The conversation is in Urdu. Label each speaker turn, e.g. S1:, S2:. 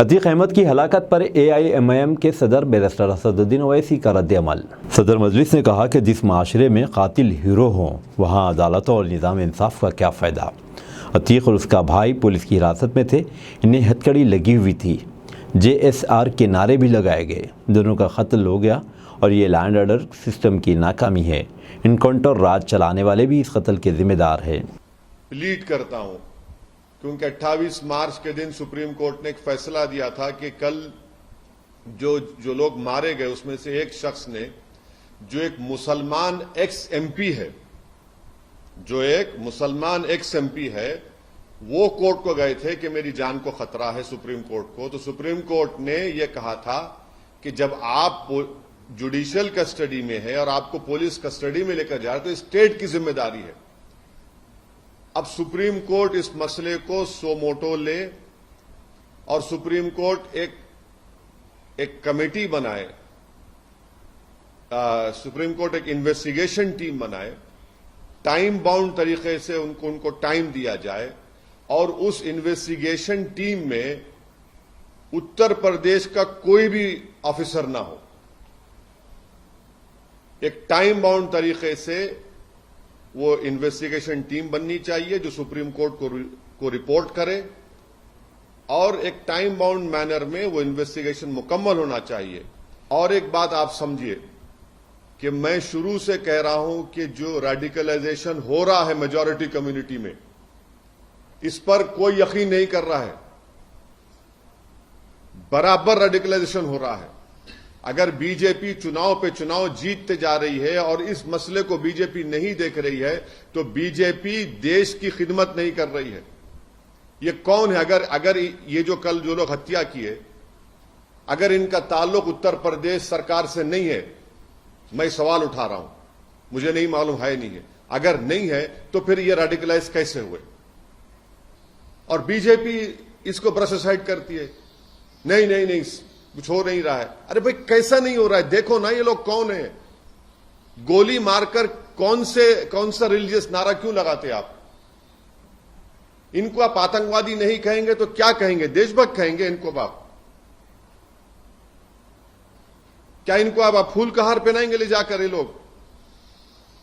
S1: عتیق احمد کی ہلاکت پر AIMIM کے صدر بیرسٹر اسد الدین اویسی کا رد عمل۔ صدر مجلس نے کہا کہ جس معاشرے میں قاتل ہیرو ہوں وہاں عدالت اور نظام انصاف کا کیا فائدہ۔ عتیق اور اس کا بھائی پولیس کی حراست میں تھے، انہیں ہتھکڑی لگی ہوئی تھی، JSR کے نعرے بھی لگائے گئے، دونوں کا قتل ہو گیا اور یہ لینڈ آرڈر سسٹم کی ناکامی ہے۔ انکاؤنٹر راج چلانے والے بھی اس قتل کے ذمہ دار ہیں۔
S2: پلیڈ کرتا ہوں کیونکہ 28 مارچ کے دن سپریم کورٹ نے ایک فیصلہ دیا تھا کہ کل جو لوگ مارے گئے اس میں سے ایک شخص نے جو ایک مسلمان ایکس ایم پی ہے وہ کورٹ کو گئے تھے کہ میری جان کو خطرہ ہے سپریم کورٹ کو، تو سپریم کورٹ نے یہ کہا تھا کہ جب آپ جوڈیشل کسٹڈی میں ہے اور آپ کو پولیس کسٹڈی میں لے کر جا رہے تو اسٹیٹ کی ذمہ داری ہے۔ اب سپریم کورٹ اس مسئلے کو سو موٹو لے اور سپریم کورٹ ایک کمیٹی بنائے، سپریم کورٹ ایک انویسٹیگیشن ٹیم بنائے، ٹائم باؤنڈ طریقے سے ان کو ٹائم دیا جائے اور اس انویسٹیگیشن ٹیم میں اتر پردیش کا کوئی بھی آفیسر نہ ہو، ایک ٹائم باؤنڈ طریقے سے وہ انویسٹیگیشن ٹیم بننی چاہیے جو سپریم کورٹ کو رپورٹ کرے اور ایک ٹائم باؤنڈ مینر میں وہ انویسٹیگیشن مکمل ہونا چاہیے۔ اور ایک بات آپ سمجھیے کہ میں شروع سے کہہ رہا ہوں کہ جو ریڈیکلائزیشن ہو رہا ہے میجورٹی کمیونٹی میں اس پر کوئی یقین نہیں کر رہا ہے، برابر ریڈیکلائزیشن ہو رہا ہے۔ اگر بی جے پی چناؤ پہ چناؤ جیتتے جا رہی ہے اور اس مسئلے کو بی جے پی نہیں دیکھ رہی ہے تو بی جے پی دیش کی خدمت نہیں کر رہی ہے۔ یہ کون ہے؟ اگر یہ جو لوگ ہتیا کیے اگر ان کا تعلق اتر پردیش سرکار سے نہیں ہے، میں سوال اٹھا رہا ہوں، مجھے نہیں معلوم ہے نہیں ہے، اگر نہیں ہے تو پھر یہ ریڈیکلائز کیسے ہوئے؟ اور بی جے پی اس کو برش اسائڈ کرتی ہے، نہیں کچھ ہو نہیں رہا ہے۔ ارے بھائی کیسا نہیں ہو رہا ہے؟ دیکھو نا یہ لوگ کون ہیں، گولی مار کر کون سا ریلیجیس نعرہ کیوں لگاتے آپ؟ ان کو آپ آتنکوادی نہیں کہیں گے تو کیا کہیں گے؟ دیش بھکت کہیں گے ان کو آپ؟ کیا ان کو آپ پھول کا ہار پہنائیں گے لے جا کر یہ لوگ؟